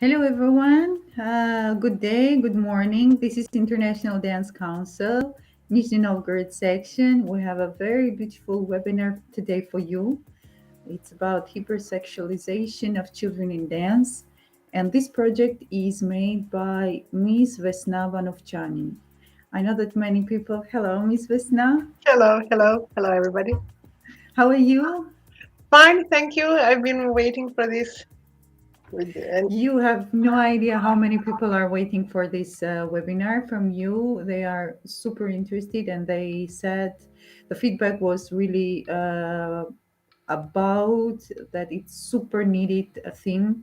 Hello, everyone. Good day, good morning. This is International Dance Council, Nizhny Novgorod section. We have a very beautiful webinar today for you. It's about hypersexualization of children in dance. And this project is made by Miss Vesna Banovcanin. I know that many people, hello, Miss Vesna. Hello, everybody. How are you? Fine, thank you. I've been waiting for this. And You have no idea how many people are waiting for this webinar from you. They are super interested, and they said the feedback was really about that it's super needed a theme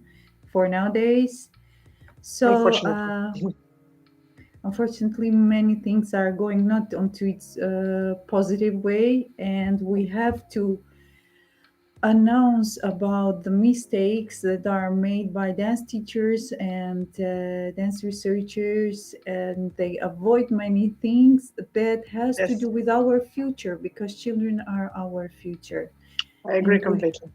for nowadays. So, unfortunately, unfortunately, many things are going not onto its positive way, and we have to announce about the mistakes that are made by dance teachers and dance researchers, and they avoid many things that has to yes, do with our future, because children are our future. I agree And we completely.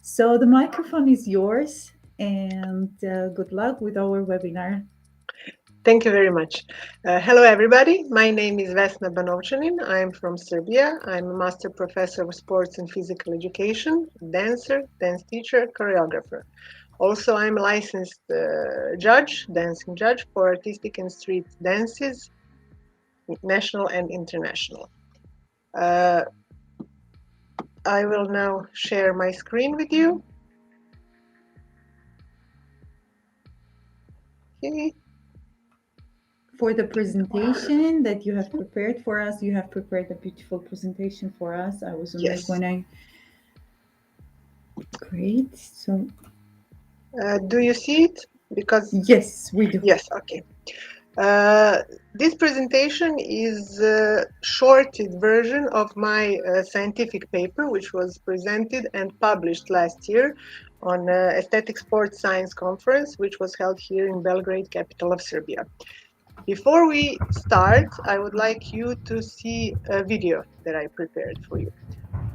so the microphone is yours, and good luck with our webinar. Thank you very much. Hello, everybody. My name is Vesna Banovcanin. I'm from Serbia. I'm a master professor of sports and physical education, dancer, dance teacher, choreographer. Also, I'm a licensed judge, dancing judge for artistic and street dances, national and international. Uh, I will now share my screen with you. Okay. For the presentation that you have prepared for us, you have prepared a beautiful presentation for us. I was amazed Yes. when I great. So Do you see it? Because, yes, we do. yes, okay. Uh, this presentation is a shorted version of my scientific paper, which was presented and published last year on Aesthetic Sports Science Conference, which was held here in Belgrade, capital of Serbia. Before we start, I would like you to see a video that I prepared for you.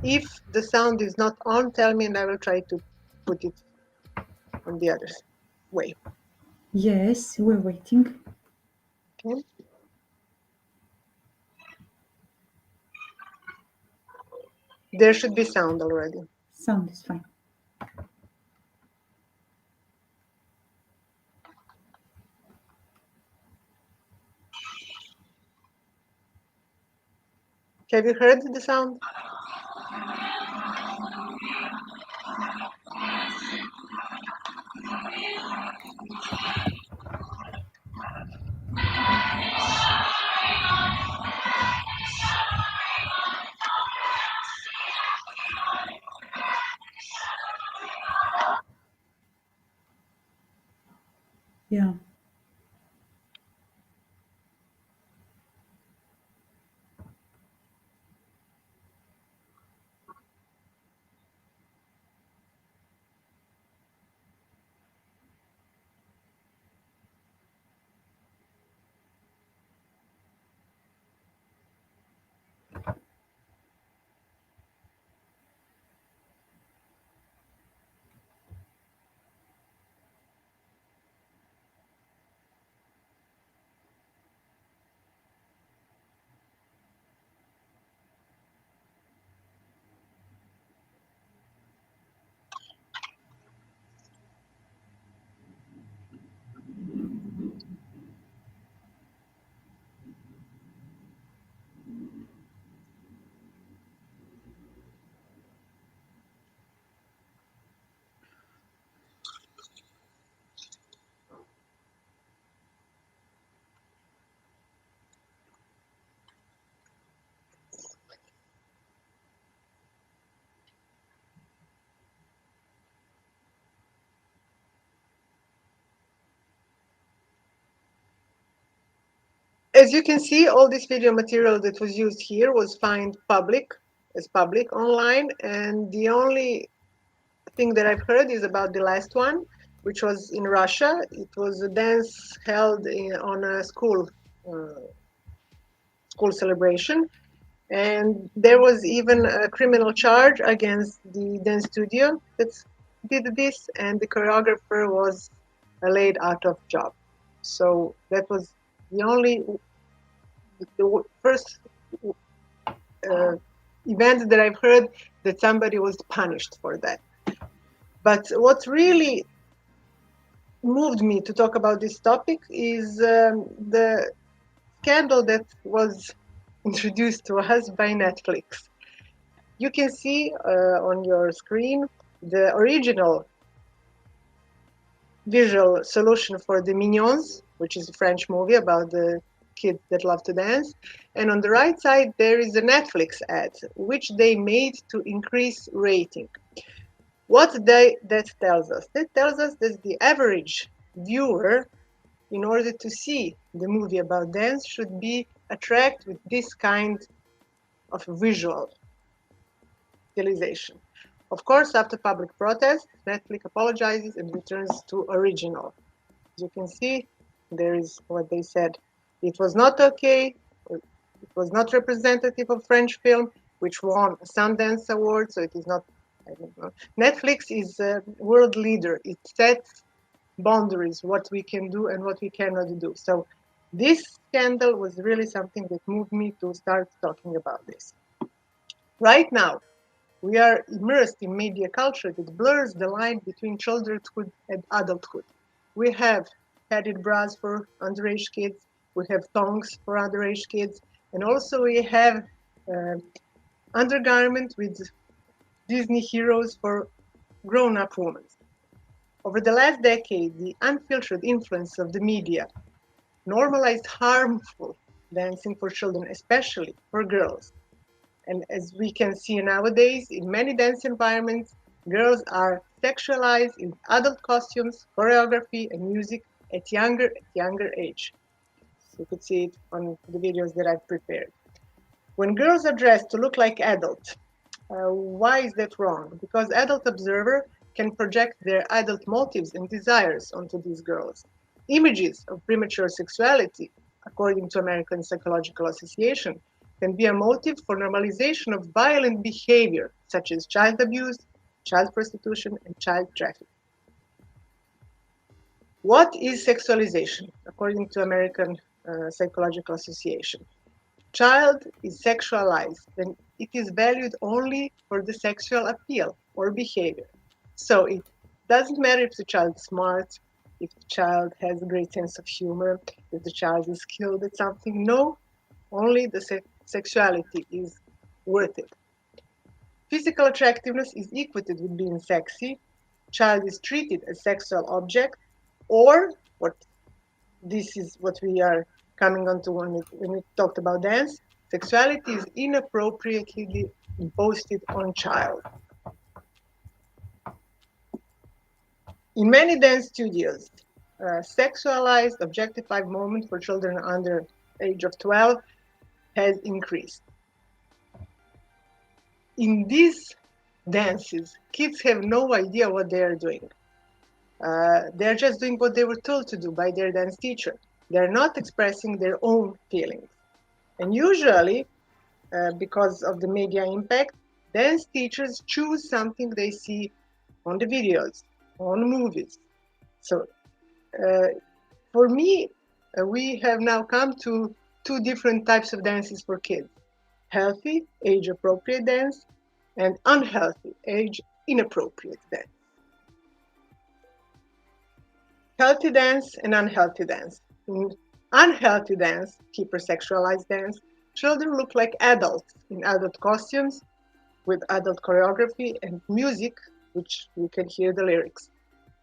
If the sound is not on, tell me and I will try to put it on the other way. Yes, we're waiting. Okay. There should be sound already. Sound is fine. Have you heard the sound? Yeah. As you can see, all this video material that was used here was found public online, and the only thing that I've heard is about the last one, which was in Russia. It was a dance held on a uh, school celebration, and there was even a criminal charge against the dance studio. did this, and the choreographer was laid out of job. So that was the only, the first uh, event that I've heard that somebody was punished for that. But what really moved me to talk about this topic is the scandal that was introduced to us by Netflix. You can see on your screen the original visual solution for the Mignonnes, which is a French movie about the kids that love to dance. And on the right side, there is a Netflix ad, which they made to increase rating. That tells us? That tells us that the average viewer, in order to see the movie about dance, should be attracted with this kind of visual utilization. Of course, after public protest, Netflix apologizes and returns to original. As you can see, there is what they said. It was not okay. It was not representative of French film, which won a Sundance Award. So it is not. I don't know. Netflix is a world leader. It sets boundaries, what we can do and what we cannot do. So this scandal was really something that moved me to start talking about this. Right now, we are immersed in media culture that blurs the line between childhood and adulthood. We have padded bras for underage kids, we have thongs for underage kids, and also we have uh, undergarment with Disney heroes for grown-up women. Over the last decade, the unfiltered influence of the media normalized harmful dancing for children, especially for girls. And as we can see nowadays, in many dance environments, girls are sexualized in adult costumes, choreography, and music at younger age. So you could see it on the videos that I've prepared. When girls are dressed to look like adults, why is that wrong? Because adult observer can project their adult motives and desires onto these girls. Images of premature sexuality, according to American Psychological Association, can be a motive for normalization of violent behavior, such as child abuse, child prostitution, and child trafficking. What is sexualization, according to American Psychological Association? Child is sexualized when it is valued only for the sexual appeal or behavior. So it doesn't matter if the child is smart, if the child has a great sense of humor, if the child is skilled at something. No, only the sexuality is worth it. Physical attractiveness is equated with being sexy. Child is treated as sexual object, or what this is what we are coming on to when we talked about dance. Sexuality is inappropriately imposed on child. In many dance studios, sexualized, objectified moment for children under age of 12 has increased. In these dances, kids have no idea what they are doing. They're just doing what they were told to do by their dance teacher. They're not expressing their own feelings. And usually, because of the media impact, dance teachers choose something they see on the videos, on movies. So uh, for me, we have now come to two different types of dances for kids: healthy, age appropriate dance, and unhealthy, age inappropriate dance. Healthy dance and unhealthy dance. In unhealthy dance, hypersexualized dance, children look like adults in adult costumes with adult choreography and music, which you can hear the lyrics.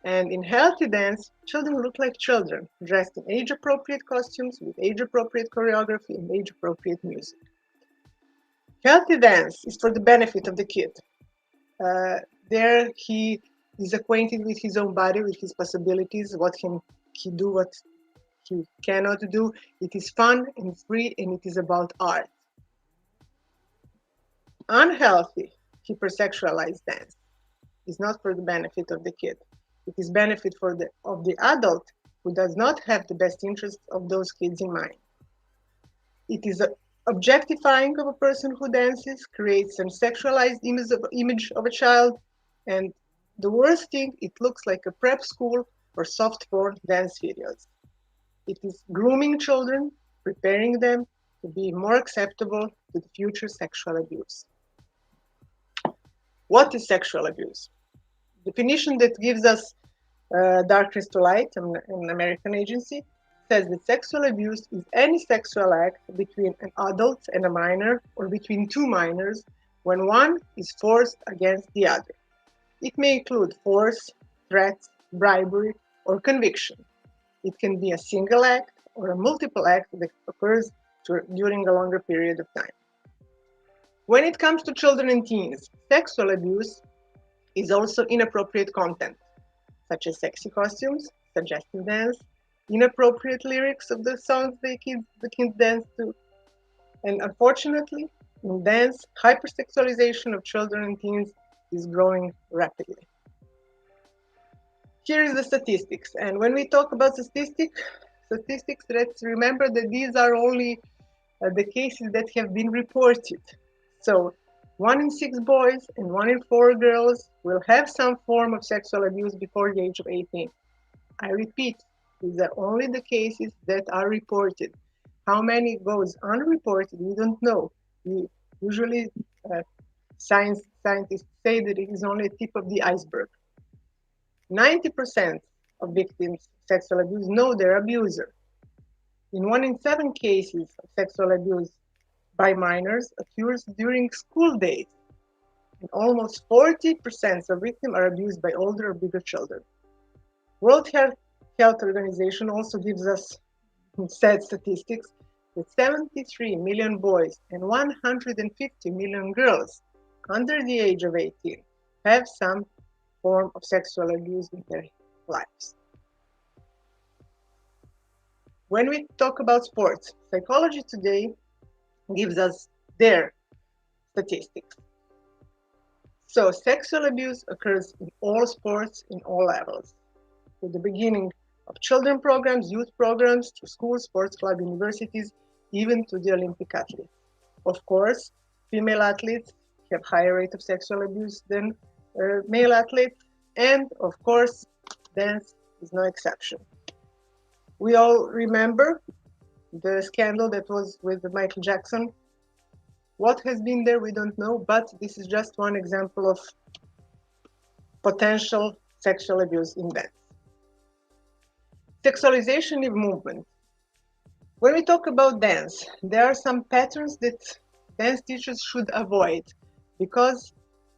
And in healthy dance, children look like children, dressed in age appropriate costumes with age appropriate choreography and age appropriate music. Healthy dance is for the benefit of the kid. Uh, there he is acquainted with his own body, with his possibilities, what can he do, what he cannot do. It is fun and free, and it is about art. Unhealthy, hypersexualized dance is not for the benefit of the kid. It is benefit of the adult who does not have the best interest of those kids in mind. It is a objectifying of a person who dances, creates some sexualized image of a child, and The worst thing, it looks like a prep school or soft porn dance videos. It is grooming children, preparing them to be more acceptable to the future sexual abuse. What is sexual abuse? Definition that gives us Darkness to Light, an American agency, says that sexual abuse is any sexual act between an adult and a minor or between two minors when one is forced against the other. It may include force, threats, bribery, or conviction. It can be a single act or a multiple act that occurs during a longer period of time. When it comes to children and teens, sexual abuse is also inappropriate content, such as sexy costumes, suggestive dance, inappropriate lyrics of the songs the kids dance to. And unfortunately, in dance, hypersexualization of children and teens is growing rapidly. Here is the statistics. And when we talk about statistics, let's remember that these are only the cases that have been reported. So 1 in 6 boys and 1 in 4 girls will have some form of sexual abuse before the age of 18. I repeat, these are only the cases that are reported. How many goes unreported, we don't know. Usually, scientists say that it is only a tip of the iceberg. 90% of victims of sexual abuse know their abuser. In 1 in 7 cases of sexual abuse by minors occurs during school days. And almost 40% of victims are abused by older or bigger children. World Health Organization also gives us sad statistics that 73 million boys and 150 million girls under the age of 18 have some form of sexual abuse in their lives. When we talk about sports, Psychology Today gives us their statistics. So sexual abuse occurs in all sports, in all levels. With the beginning of children programs, youth programs, to schools, sports clubs, universities, even to the Olympic athletes. Of course, female athletes have higher rate of sexual abuse than male athletes, and of course, dance is no exception. We all remember the scandal that was with Michael Jackson. What has been there, we don't know, but this is just one example of potential sexual abuse in dance. Sexualization in movement. When we talk about dance, there are some patterns that dance teachers should avoid because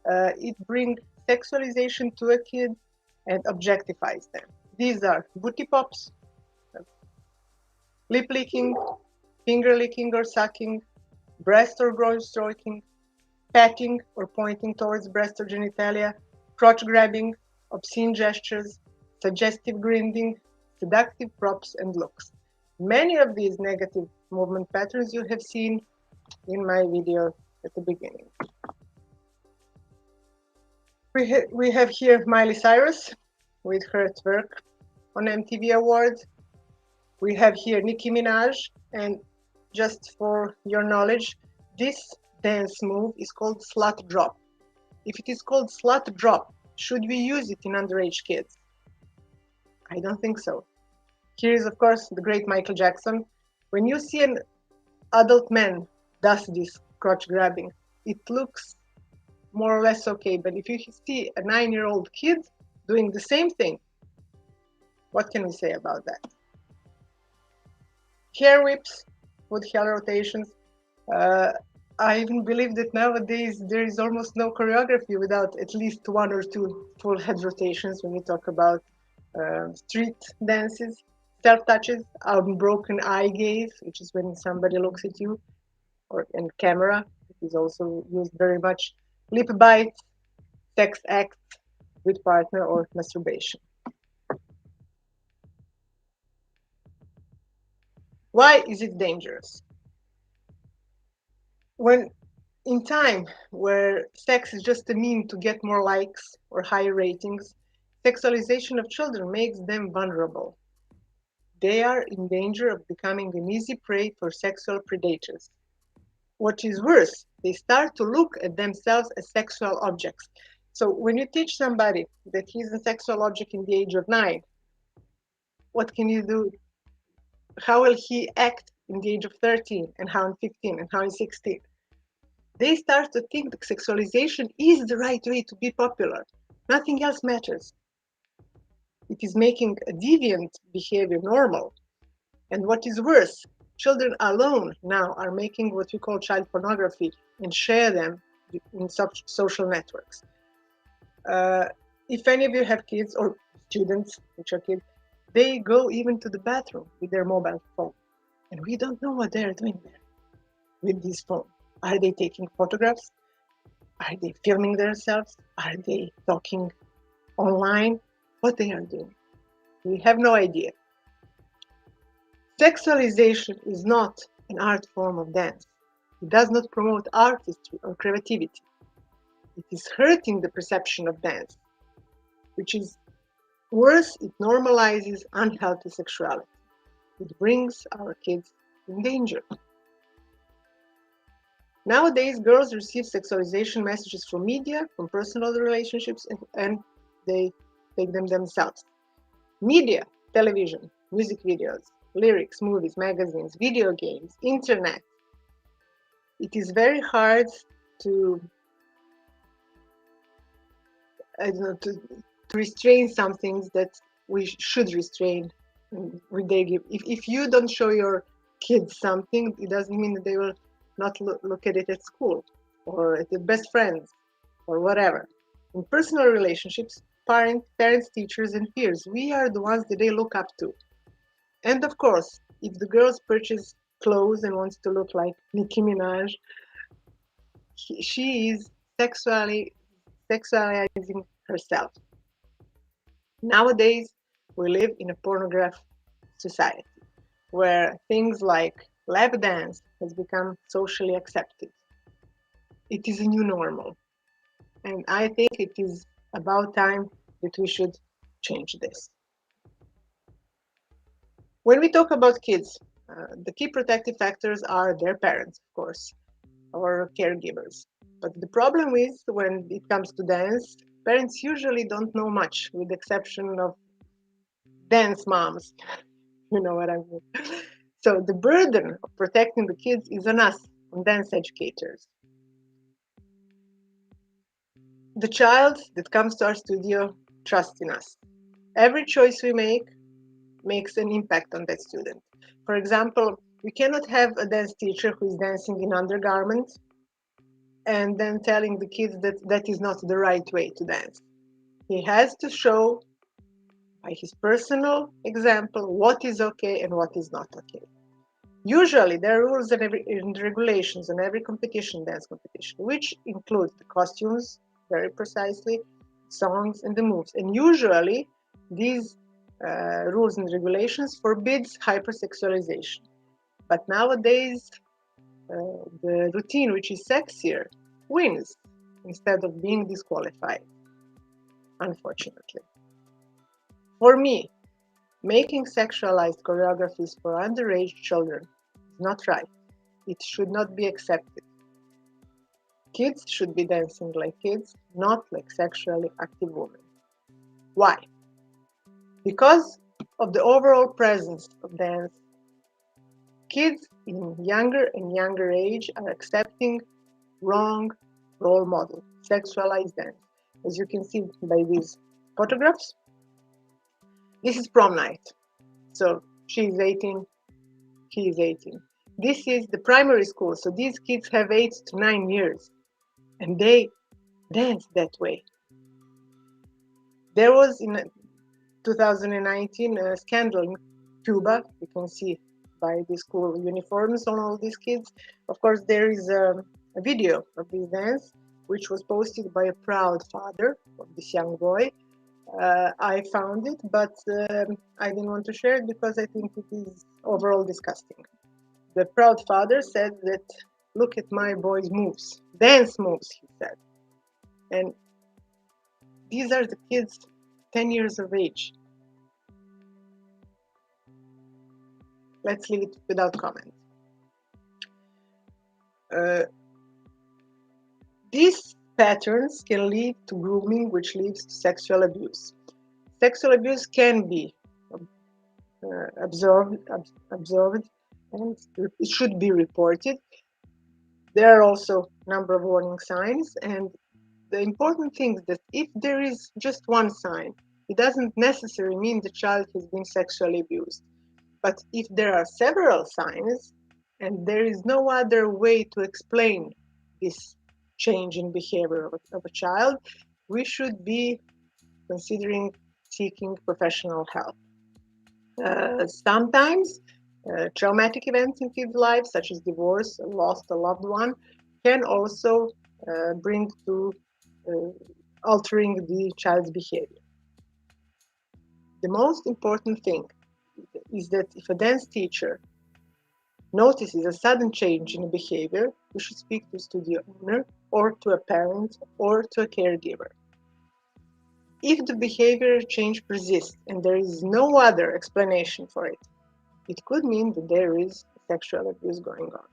it brings sexualization to a kid and objectifies them. These are booty pops, lip licking, finger licking or sucking, breast or groin stroking, patting or pointing towards breast or genitalia, crotch grabbing, obscene gestures, suggestive grinding, seductive props and looks. Many of these negative movement patterns you have seen in my video at the beginning. We have here Miley Cyrus with her twerk on MTV Awards. We have here Nicki Minaj, and just for your knowledge, this dance move is called slut drop. If it is called slut drop, should we use it in underage kids? I don't think so. Here is, of course, the great Michael Jackson. When you see an adult man does this crotch grabbing, it looks more or less okay. But if you see a 9-year-old kid doing the same thing, what can we say about that? Hair whips with hair rotations. I even believe that nowadays there is almost no choreography without at least 1 or 2 full head rotations when we talk about street dances. Self-touches, unbroken eye gaze, which is when somebody looks at you, or in camera. It is also used very much. Lip bites, sex acts with partner, or masturbation. Why is it dangerous? When in time where sex is just a mean to get more likes or higher ratings, sexualization of children makes them vulnerable. They are in danger of becoming an easy prey for sexual predators. What is worse, they start to look at themselves as sexual objects. So when you teach somebody that he's in sexual logic in the age of 9, what can you do? How will he act in the age of 13, and how in 15, and how in 16? They start to think that sexualization is the right way to be popular. Nothing else matters. It is making a deviant behavior normal. And what is worse, children alone now are making what we call child pornography and share them in such social networks. Uh, if any of you have kids or students which are kids, they go even to the bathroom with their mobile phone. And we don't know what they're doing there with this phone. Are they taking photographs? Are they filming themselves? Are they talking online? What they are doing? We have no idea. Sexualization is not an art form of dance. It does not promote artistry or creativity. It is hurting the perception of dance, which is worse, it normalizes unhealthy sexuality. It brings our kids in danger. Nowadays, girls receive sexualization messages from media, from personal relationships, and they take them themselves. Media, television, music videos, lyrics, movies, magazines, video games, internet. It is very hard to, I don't know, to restrain some things that we should restrain when they give. If you don't show your kids something, it doesn't mean that they will not look at it at school or at their best friends or whatever. In personal relationships, parents, teachers, and peers, we are the ones that they look up to. And of course, if the girls purchase clothes and wants to look like Nicki Minaj, she is sexualizing herself. Nowadays, we live in a pornographic society where things like lap dance has become socially accepted. It is a new normal. And I think it is about time that we should change this. When we talk about kids, the key protective factors are their parents, of course, or caregivers. But the problem is when it comes to dance, parents usually don't know much, with the exception of dance moms. You know what I mean? So the burden of protecting the kids is on us, on dance educators. The child that comes to our studio trusts in us. Every choice we make makes an impact on that student. For example, we cannot have a dance teacher who is dancing in undergarments and then telling the kids that that is not the right way to dance. He has to show by his personal example what is okay and what is not okay. Usually, there are rules and regulations in every competition, dance competition, which include the costumes, very precisely, songs, and the moves. And usually, these rules and regulations forbids hypersexualization. But nowadays, the routine, which is sexier, wins instead of being disqualified, unfortunately. For me, making sexualized choreographies for underage children is not right. It should not be accepted. Kids should be dancing like kids, not like sexually active women. Why? Because of the overall presence of dance, kids in younger and younger age are accepting wrong role model, sexualized dance. As you can see by these photographs, this is prom night. So she is 18, he is 18. This is the primary school, so these kids have 8 to 9 years, and they dance that way. There was in 2019 a scandal in Cuba. You can see by the school uniforms on all these kids. Of course, there is a video of this dance, which was posted by a proud father of this young boy. I found it, but I didn't want to share it because I think it is overall disgusting. The proud father said that, look at my boy's moves, dance moves, he said. And these are the kids 10 years of age. Let's leave it without comment. These patterns can lead to grooming, which leads to sexual abuse. Sexual abuse can be observed, and it should be reported. There are also a number of warning signs, and the important thing is that if there is just one sign, it doesn't necessarily mean the child has been sexually abused. But if there are several signs and there is no other way to explain this change in behavior of a child, we should be considering seeking professional help. Sometimes traumatic events in kids' lives, such as divorce, lost a loved one, can also bring to altering the child's behavior. The most important thing is that if a dance teacher notices a sudden change in behavior, we should speak to a studio owner or to a parent or to a caregiver. If the behavior change persists and there is no other explanation for it, it could mean that there is sexual abuse going on.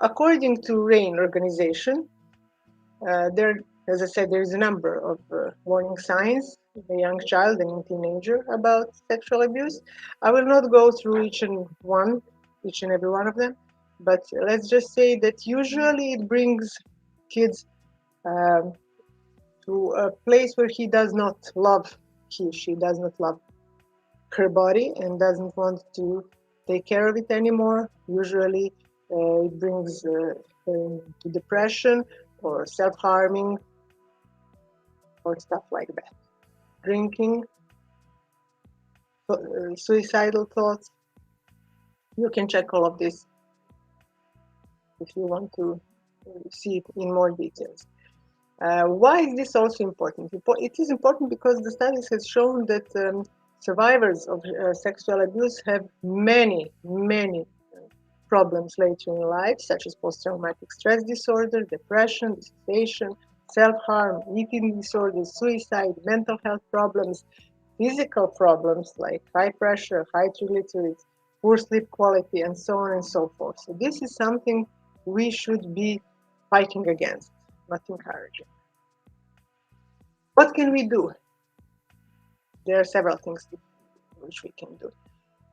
According to RAIN organization, as I said, there is a number of warning signs in a young child and in teenager about sexual abuse. I will not go through each and every one of them, but let's just say that usually it brings kids to a place where he or she does not love her body and doesn't want to take care of it anymore. Usually it brings her to depression or self-harming or stuff like that. Drinking, suicidal thoughts. You can check all of this if you want to see it in more details. Why is this also important? It is important because the studies have shown that survivors of sexual abuse have many problems later in life, such as post-traumatic stress disorder, depression, dissociation, self-harm, eating disorders, suicide, mental health problems, physical problems like high pressure, high triglycerides, poor sleep quality, and so on and so forth. So this is something we should be fighting against, not encouraging. What can we do? There are several things which we can do.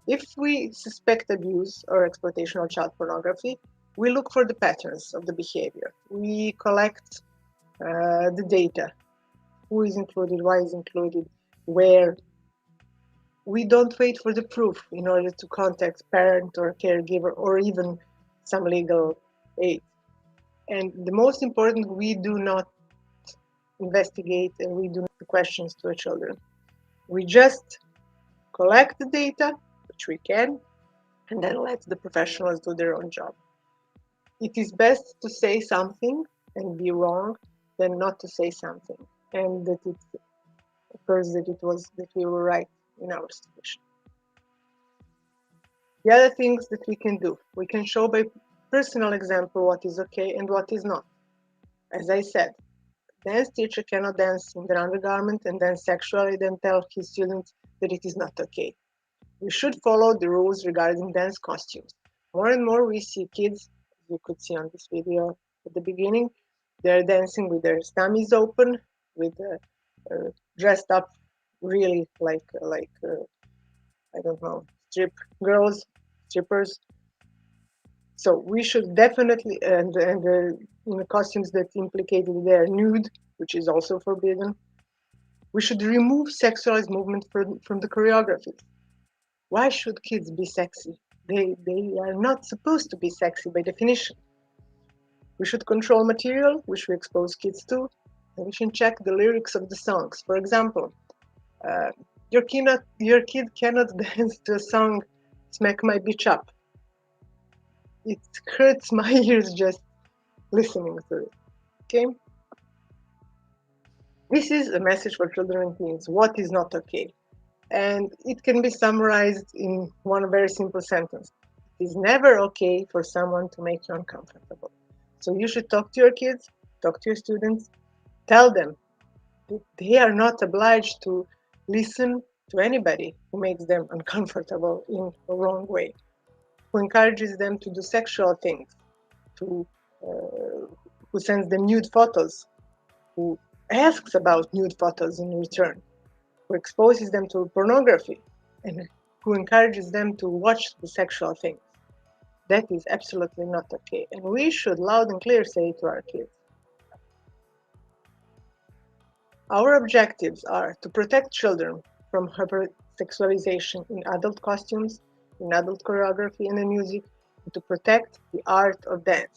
If we suspect abuse or exploitation of child pornography, we look for the patterns of the behavior. We collect the data. Who is included, why is included, where. We don't wait for the proof in order to contact parent or caregiver or even some legal aid. And the most important, we do not investigate and we do not ask questions to our children. We just collect the data, which we can, and then let the professionals do their own job. It is best to say something and be wrong than not to say something, and that it occurs that we were right in our situation. The other things that we can do, we can show by personal example what is okay and what is not. As I said, dance teacher cannot dance in their undergarment and dance sexually, then tell his students that it is not okay. We should follow the rules regarding dance costumes. More and more we see kids, as you could see on this video at the beginning, they're dancing with their stomachs open, with dressed up really like I don't know, strippers. So we should definitely, and costumes that implicated their nude, which is also forbidden. We should remove sexualized movement from the choreography. Why should kids be sexy? They are not supposed to be sexy by definition. We should control material, which we expose kids to, and we should check the lyrics of the songs. For example, your kid cannot dance to a song, "Smack My Bitch Up." It hurts my ears just listening to it. Okay? This is a message for children and teens. What is not okay? And it can be summarized in one very simple sentence. It is never okay for someone to make you uncomfortable. So you should talk to your kids, talk to your students, tell them that they are not obliged to listen to anybody who makes them uncomfortable in a wrong way, who encourages them to do sexual things, to who sends them nude photos, who asks about nude photos in return, who exposes them to pornography, and who encourages them to watch the sexual things. That is absolutely not okay, and we should loud and clear say it to our kids. Our objectives are to protect children from hypersexualization in adult costumes, in adult choreography and in music, and to protect the art of dance.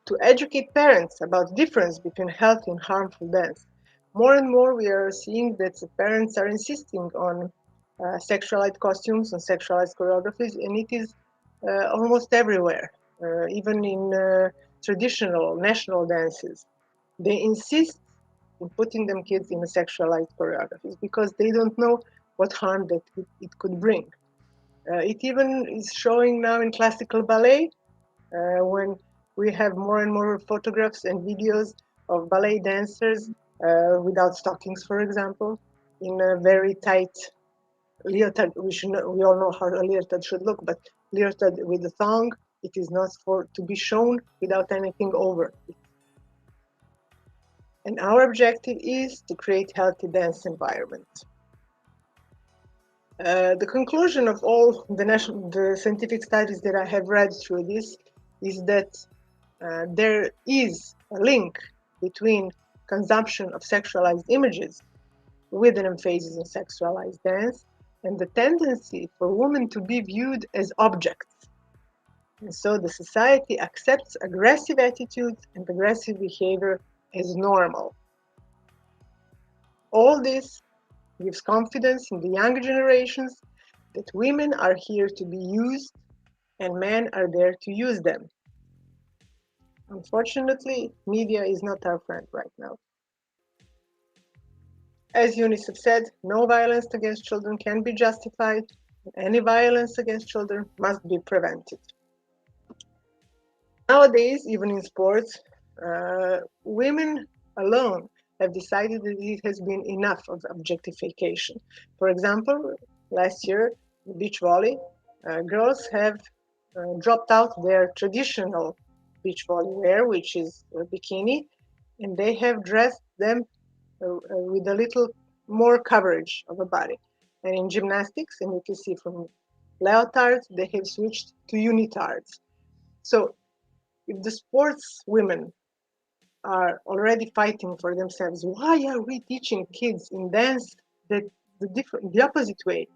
To educate parents about the difference between healthy and harmful dance. More and more we are seeing that the parents are insisting on sexualized costumes and sexualized choreographies, and it is almost everywhere, even in traditional national dances. They insist in putting them kids in sexualized choreographies because they don't know what harm that it could bring. It even is showing now in classical ballet when we have more and more photographs and videos of ballet dancers without stockings, for example, in a very tight leotard. We all know how a leotard should look, but leotard with a thong, it is not for to be shown without anything over it. And our objective is to create healthy dance environments. The conclusion of all the scientific studies that I have read through this is that there is a link between consumption of sexualized images with an emphasis on sexualized dance and the tendency for women to be viewed as objects. And so the society accepts aggressive attitudes and aggressive behavior as normal. All this gives confidence in the younger generations that women are here to be used and men are there to use them. Unfortunately, media is not our friend right now. As UNICEF said, no violence against children can be justified, and any violence against children must be prevented. Nowadays, even in sports, women alone have decided that it has been enough of objectification. For example, last year, beach volley, girls have dropped out their traditional beach volley wear, which is a bikini, and they have dressed them with a little more coverage of the body. And in gymnastics, and you can see from leotards, they have switched to unitards. So if the sports women are already fighting for themselves, why are we teaching kids in dance that the opposite way?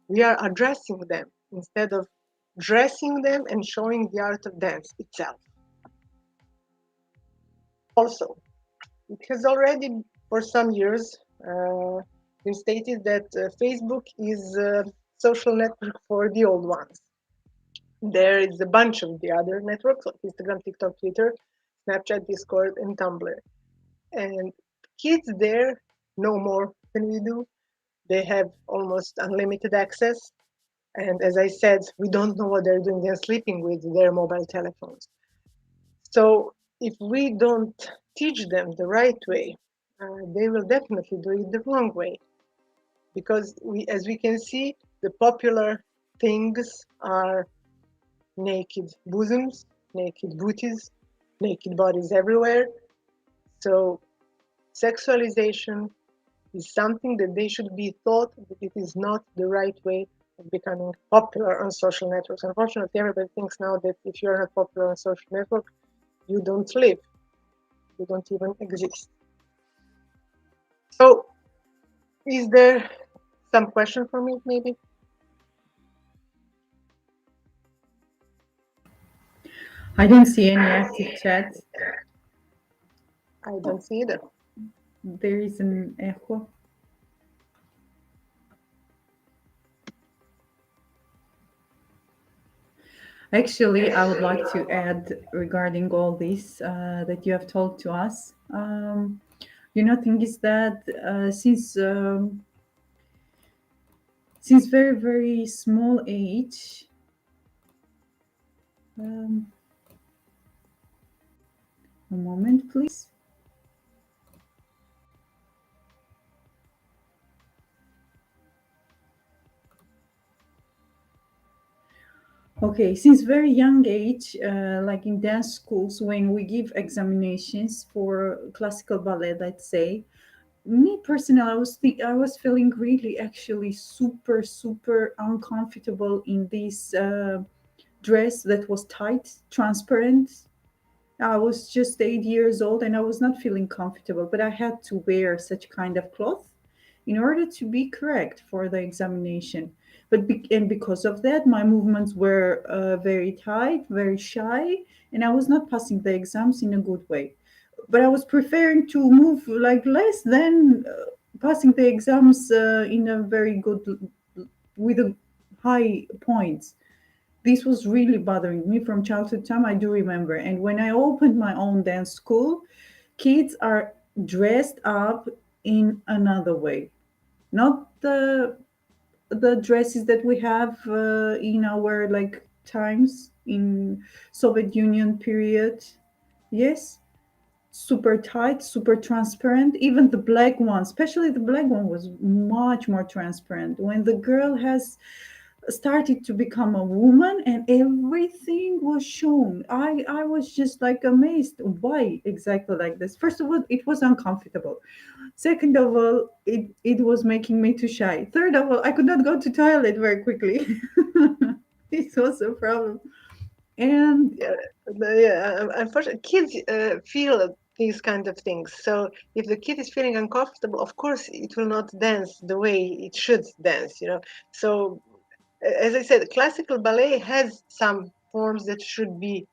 We are addressing them instead of dressing them and showing the art of dance itself. Also, it has already for some years been stated that Facebook is a social network for the old ones. There is a bunch of the other networks like Instagram, TikTok, Twitter, Snapchat, Discord, and Tumblr. And kids there know more than we do. They have almost unlimited access. And as I said, we don't know what they're doing. They're sleeping with their mobile telephones. So if we don't teach them the right way, they will definitely do it the wrong way. Because as we can see, the popular things are naked bosoms, naked booties, naked bodies everywhere. So sexualization is something that they should be taught that it is not the right way of becoming popular on social networks. Unfortunately, everybody thinks now that if you're not popular on social network, you don't live, you don't even exist. So, is there some question for me, maybe? I don't see any active chat. I don't see either. There is an echo. Actually, I would like to add regarding all this that you have told to us. Thing is that since very very small age, um, a moment, please. Okay, since very young age, like in dance schools, when we give examinations for classical ballet, let's say, me personally, I was feeling really actually super uncomfortable in this dress that was tight, transparent. I was just 8 years old and I was not feeling comfortable, but I had to wear such kind of cloth in order to be correct for the examination. And because of that, my movements were very tight, very shy, and I was not passing the exams in a good way. But I was preferring to move like less than passing the exams in a very good with a high points. This was really bothering me from childhood time. I do remember. And when I opened my own dance school, kids are dressed up in another way, not the dresses that we have in our like times in Soviet Union period. Yes, super tight, super transparent. Even the black one, especially the black one, was much more transparent. When the girl has started to become a woman and everything was shown, I was just like amazed. Why exactly like this? First of all, it was uncomfortable. Second of all, it was making me too shy. Third of all, I could not go to toilet very quickly. This was a problem. And Yeah, unfortunately, kids feel these kind of things. So if the kid is feeling uncomfortable, of course, it will not dance the way it should dance, you know. So, as I said, classical ballet has some forms that should be,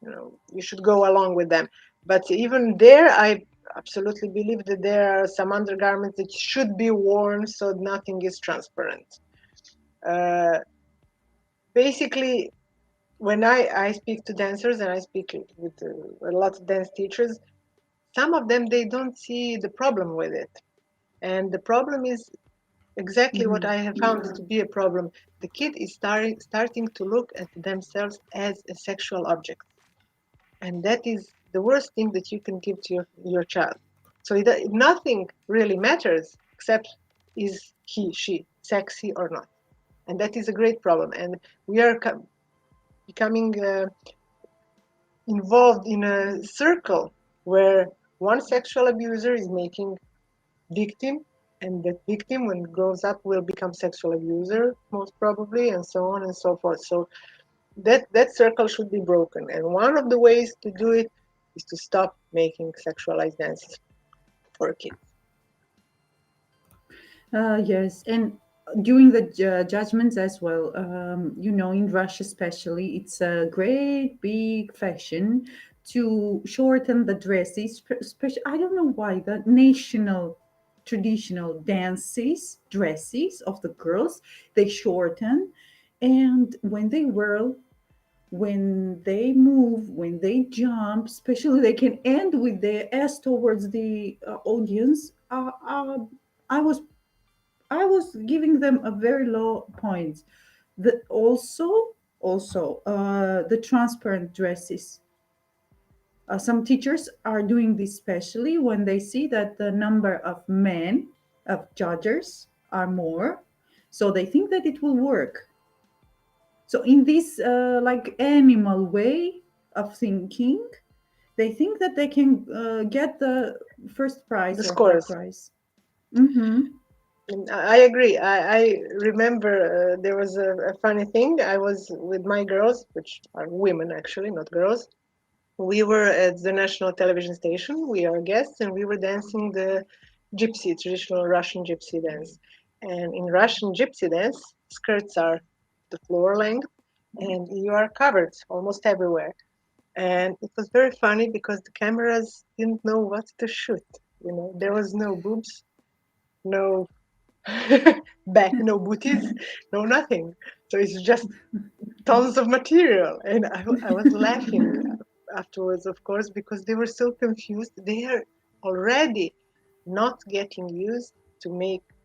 you know, you should go along with them. But even there, I absolutely believe that there are some undergarments that should be worn so nothing is transparent. Uh, Basically, when I speak to dancers and I speak with a lot of dance teachers, some of them they don't see the problem with it, and the problem is exactly what mhm. I have found to be a problem. The kid is starting to look at themselves as a sexual object, and that is the worst thing that you can give to your child. So nothing really matters except is he she sexy or not, and that is a great problem. And we are becoming involved in a circle where one sexual abuser is making victim, and that victim when it grows up will become sexual abuser most probably, and so on and so forth. So that circle should be broken, and one of the ways to do it is to stop making sexualized dances for kids. Yes, and during the judgments as well, in Russia especially, it's a great big fashion to shorten the dresses. Especially, I don't know why the national traditional dances dresses of the girls they shorten, and when they move, when they jump, especially they can end with their ass towards the audience. I was giving them a very low point. Also, the transparent dresses. Some teachers are doing this especially when they see that the number of men, of judges, are more. So they think that it will work. So in this like animal way of thinking, they think that they can get the first The prize or high scores. prize. Mm-hmm. And I agree. I remember there was a funny thing. I was with my girls, which are women actually, not girls. We were at the national television station. We are guests, and we were dancing the gypsy, traditional Russian gypsy dance. And in Russian gypsy dance, skirts are the floor length, and you are covered almost everywhere. And it was very funny because the cameras didn't know what to shoot. You know, there was no boobs, no back, no booties, no nothing. So it's just tons of material. And I was laughing afterwards, of course, because they were so confused. They are already not getting used to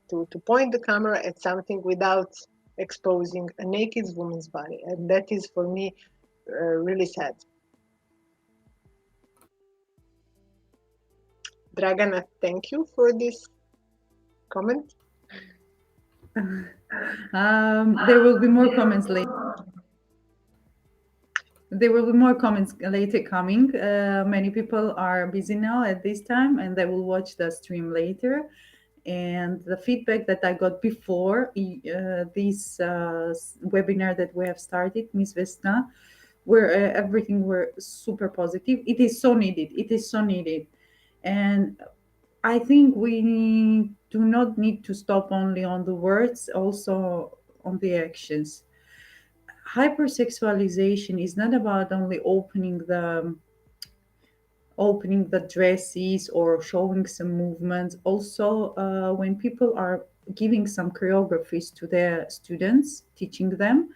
to point the camera at something without exposing a naked woman's body. And that is for me really sad. Dragana, thank you for this comment. There will be more comments later. There will be more comments later coming. Many people are busy now at this time and they will watch the stream later. And the feedback that I got before this webinar that we have started, Miss Vesna, where everything were super positive. It is so needed. It is so needed. And I think we do not need to stop only on the words, also on the actions. Hypersexualization is not about only opening the dresses or showing some movements. Also, when people are giving some choreographies to their students, teaching them,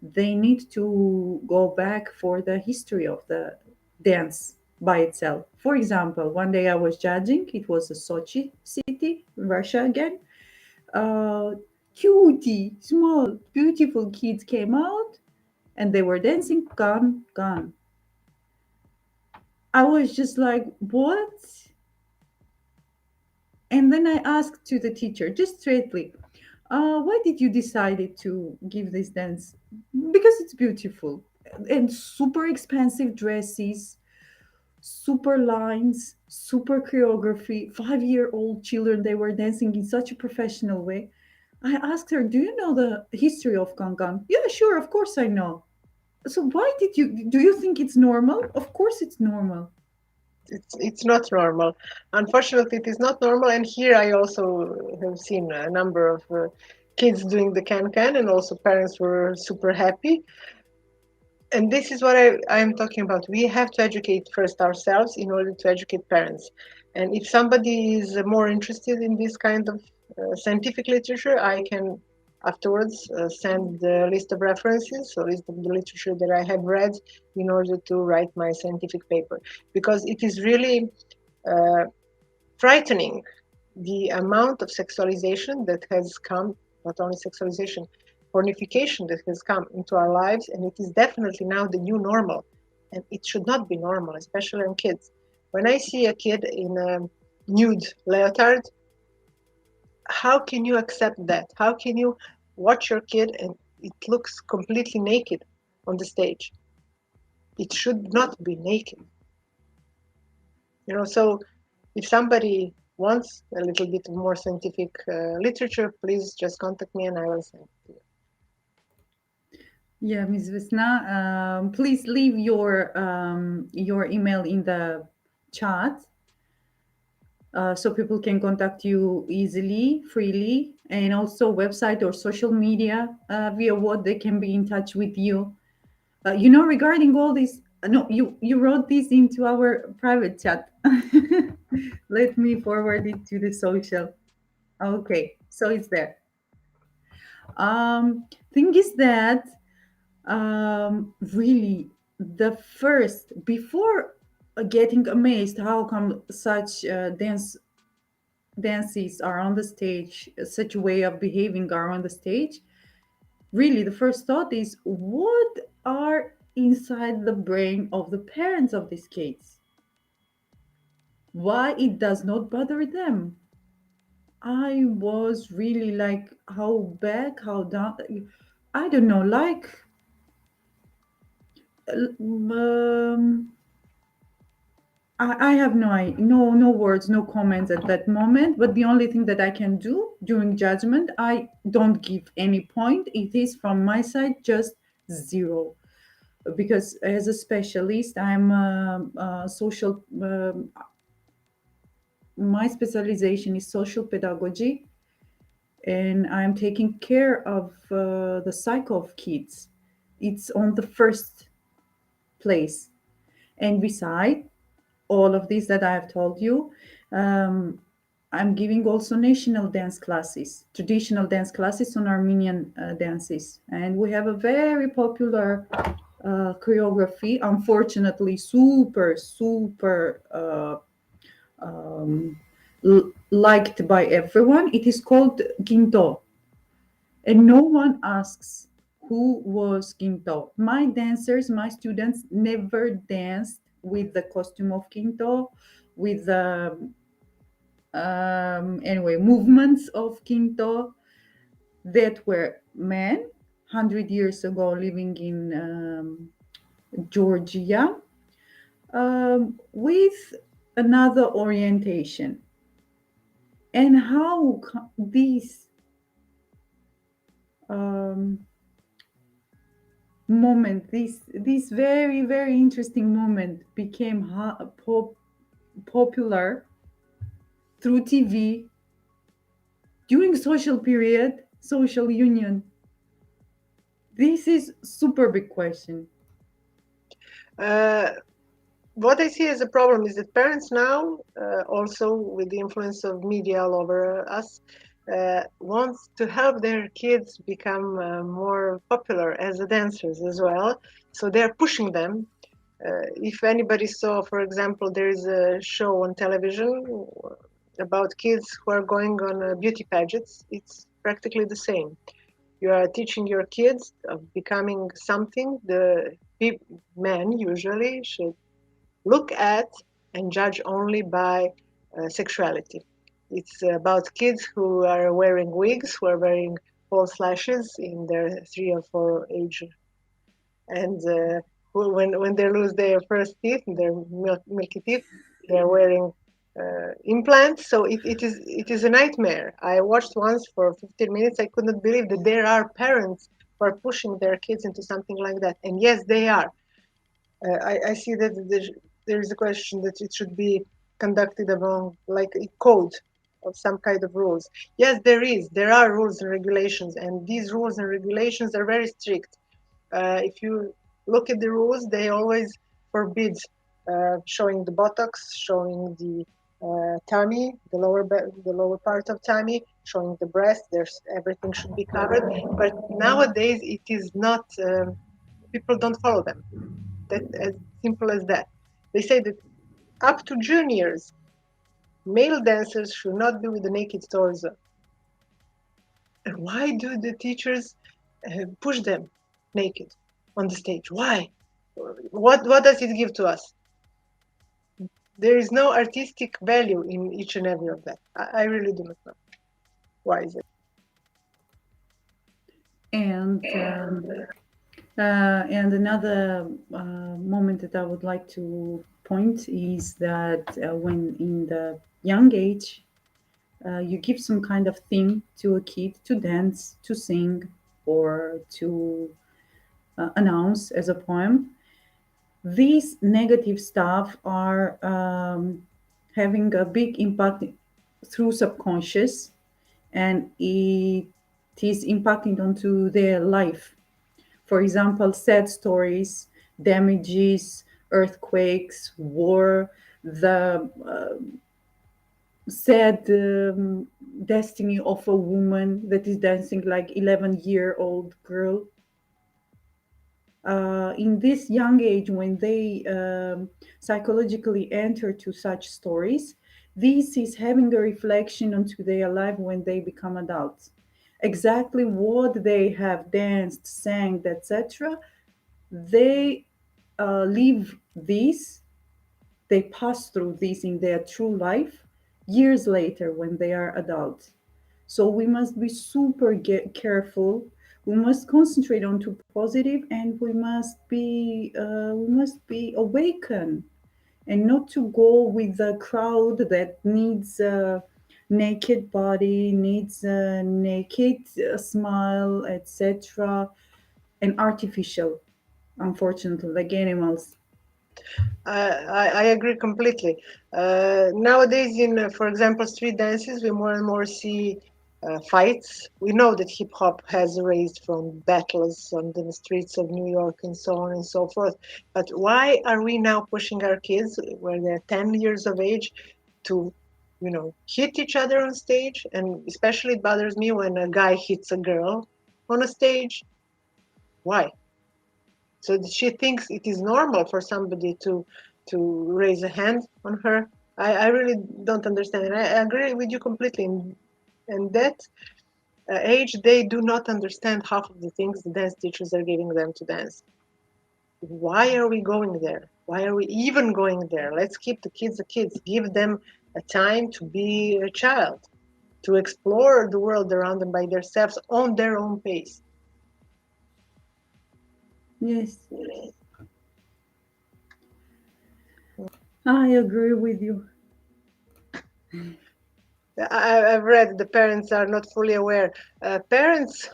they need to go back for the history of the dance by itself. For example, one day I was judging, it was a Sochi city, Russia again. Uh, Cutie, small, beautiful kids came out and they were dancing, gone, gone. I was just like, what? And then I asked to the teacher, just straightly, why did you decide to give this dance? Because it's beautiful and super expensive dresses, super lines, super choreography. 5-year-old children, they were dancing in such a professional way. I asked her, do you know the history of Gangan? Yeah, sure, of course I know. So why do you think it's normal? Of course it's normal. It's not normal. Unfortunately, it is not normal. And here I also have seen a number of kids doing the can, and also parents were super happy. And this is what I am talking about. We have to educate first ourselves in order to educate parents. And if somebody is more interested in this kind of scientific literature, I can afterwards send the list of references, or list of the literature that I have read in order to write my scientific paper. Because it is really uh, frightening, the amount of sexualization that has come, not only sexualization, pornification that has come into our lives, and it is definitely now the new normal. And it should not be normal, especially on kids. When I see a kid in a nude leotard, how can you accept that? How can you watch your kid and it looks completely naked on the stage? It should not be naked. So if somebody wants a little bit more scientific literature, please just contact me and I will send it to you. Yeah, Ms. Vesna, please leave your email in the chat so people can contact you easily, freely, and also website or social media via what they can be in touch with you. Regarding all this, no, you wrote this into our private chat. Let me forward it to the social. Okay, so it's there. Thing is that really the first before getting amazed how come such dances are on the stage, such a way of behaving are on the stage. Really, the first thought is what are inside the brain of the parents of these kids? Why it does not bother them? I was really like, how back, how down. I don't know, like, um, I have no words, no comments at that moment. But the only thing that I can do during judgment, I don't give any point. It is from my side just zero, because as a specialist, I'm social. My specialization is social pedagogy, and I'm taking care of the psyche of kids. It's on the first place, and beside all of this that I have told you, um, I'm giving also national dance classes, traditional dance classes on Armenian dances. And we have a very popular choreography, unfortunately, super, super um, liked by everyone. It is called Ginto. And no one asks who was Ginto. My dancers, my students never danced with the costume of Ginto, with the anyway movements of Ginto that were men 100 years ago living in Georgia, with another orientation, and how this um, moment, this very very interesting moment, became popular through TV during social period, social union. This is super big question. Uh, what I see as a problem is that parents now, also with the influence of media all over us, want to help their kids become more popular as dancers as well. So they're pushing them. If anybody saw, for example, there is a show on television about kids who are going on beauty pageants. It's practically the same. You are teaching your kids of becoming something the men usually should look at and judge only by sexuality. It's about kids who are wearing wigs, who are wearing false lashes in their 3 or 4 age, and when they lose their first teeth, their milky teeth, they're wearing implants. So it is a nightmare. I watched once for 15 minutes. I could not believe that there are parents who are pushing their kids into something like that. And yes, they are. I see that there is a question that it should be conducted among like a code of some kind of rules. Yes, there is. There are rules and regulations, and these rules and regulations are very strict. If you look at the rules, they always forbid showing the buttocks, showing the tummy, the lower part of tummy, showing the breast. There's everything should be covered. But nowadays, it is not. People don't follow them. That as simple as that. They say that up to juniors, male dancers should not be with the naked torso. And why do the teachers push them naked on the stage? Why? What does it give to us? There is no artistic value in each and every of that. I really do not know. Why is it? And and another moment that I would like to point is that when in the young age you give some kind of thing to a kid to dance, to sing, or to announce as a poem, these negative stuff are having a big impact through subconscious, and it is impacting onto their life. For example, sad stories, damages, earthquakes, war, the sad destiny of a woman that is dancing like 11-year-old girl. In this young age, when they psychologically enter to such stories, this is having a reflection onto their life when they become adults. Exactly what they have danced, sang, etc., they live this, they pass through this in their true life years later when they are adults. So we must be super careful. We must concentrate on to positive, and we must be awakened, and not to go with the crowd that needs a naked body, needs a naked smile, etc., and artificial, unfortunately, like animals. I agree completely. Nowadays, in, for example, street dances, we more and more see fights. We know that hip hop has raised from battles on the streets of New York and so on and so forth. But why are we now pushing our kids, when they're 10 years of age, to, hit each other on stage? And especially it bothers me when a guy hits a girl on a stage. Why? So she thinks it is normal for somebody to raise a hand on her. I really don't understand. And I agree with you completely. In that age, they do not understand half of the things the dance teachers are giving them to dance. Why are we going there? Why are we even going there? Let's keep the kids the kids. Give them a time to be a child, to explore the world around them by themselves on their own pace. Yes. I agree with you. I've read the parents are not fully aware. Parents,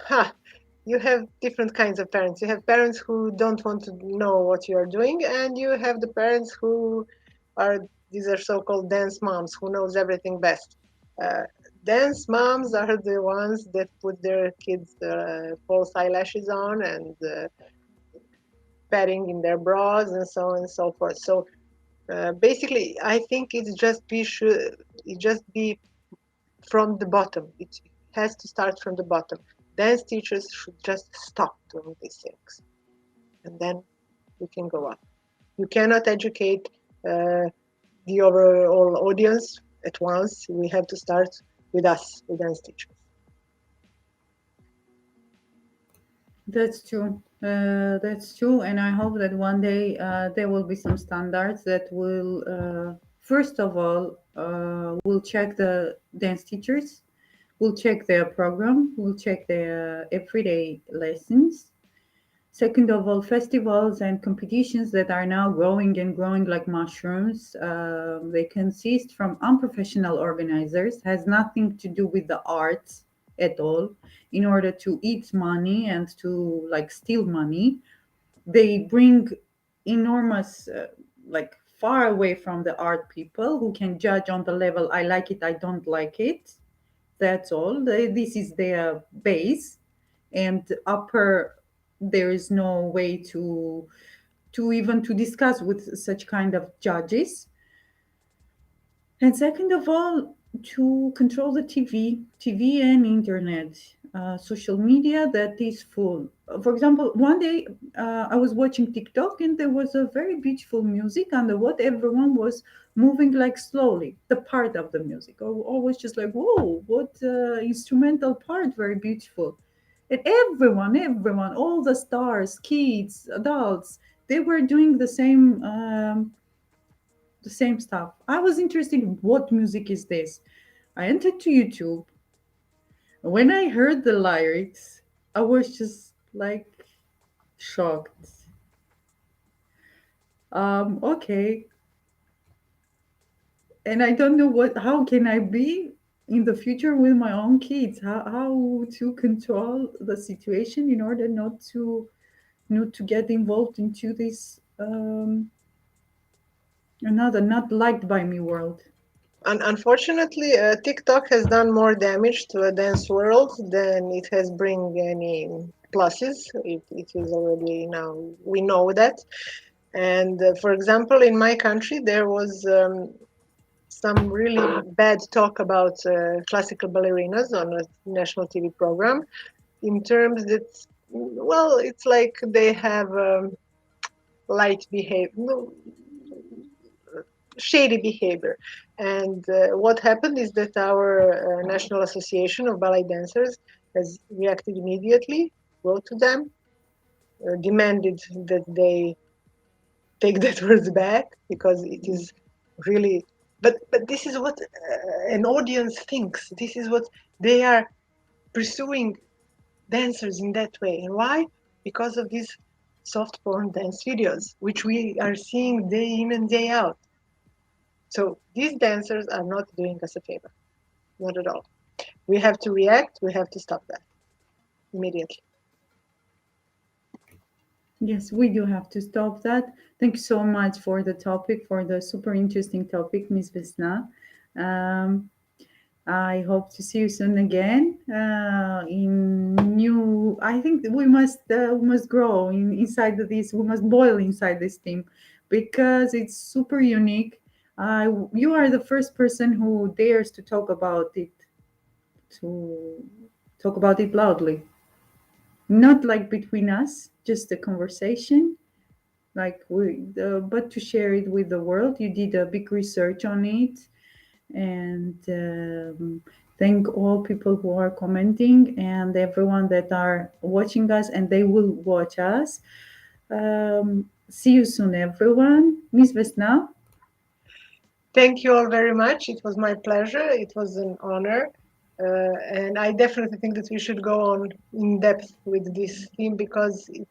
you have different kinds of parents. You have parents who don't want to know what you are doing, and you have the parents who are these are so-called dance moms who knows everything best. Uh, Dance moms are the ones that put their kids false eyelashes on and padding in their bras and so on and so forth. So basically, I think it just be from the bottom. It has to start from the bottom. Dance teachers should just stop doing these things, and then we can go up. You cannot educate uh, the overall audience at once. We have to start with us, the dance teachers. That's true. That's true, and I hope that one day there will be some standards that will, first of all, will check the dance teachers, will check their program, will check their everyday lessons. Second of all, festivals and competitions that are now growing and growing like mushrooms. They consist from unprofessional organizers, has nothing to do with the arts at all, in order to eat money and to like steal money. They bring enormous, like far away from the art people who can judge on the level I like it, I don't like it. That's all. This is their base, and upper there is no way to even to discuss with such kind of judges. And second of all, to control the TV and internet, social media that is full. For example, one day I was watching TikTok and there was a very beautiful music under what everyone was moving like slowly, the part of the music. I was just like, whoa, what instrumental part, very beautiful. And everyone, all the stars, kids, adults, they were doing the same stuff. I was interested in what music is this. I entered to YouTube. When I heard the lyrics, I was just like shocked. Okay, and I don't know what. How can I be in the future with my own kids? How to control the situation in order not to get involved into this another not liked by me world. Unfortunately, TikTok has done more damage to a dance world than it has bring any pluses. It is already now we know that. And for example, in my country, there was some really bad talk about classical ballerinas on a national TV program in terms that, well, it's like they have light behavior, no, shady behavior. And what happened is that our National Association of Ballet Dancers has reacted immediately, wrote to them, demanded that they take that words back because it is really. But this is what an audience thinks. This is what they are pursuing dancers in that way. And why? Because of these soft porn dance videos, which we are seeing day in and day out. So these dancers are not doing us a favor, not at all. We have to react. We have to stop that immediately. Yes, we do have to stop that. Thank you so much for the topic, for the super interesting topic, Miss Vesna. Um, I hope to see you soon again in new. I think that we must grow inside of this. We must boil inside this team because it's super unique. You are the first person who dares to to talk about it loudly, not like between us, just a conversation like but to share it with the world. You did a big research on it, and thank all people who are commenting and everyone that are watching us and they will watch us. See you soon, everyone. Miss Vesna. Thank you all very much. It was my pleasure. It was an honor. And I definitely think that we should go on in depth with this theme because it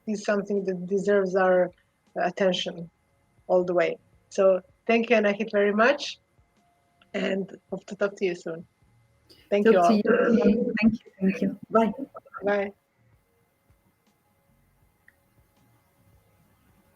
is something that deserves our attention all the way. So thank you, Anahit, very much, and hope to talk to you soon. Thank you Talk to all. you soon. Thank you. Thank you. Bye. Bye.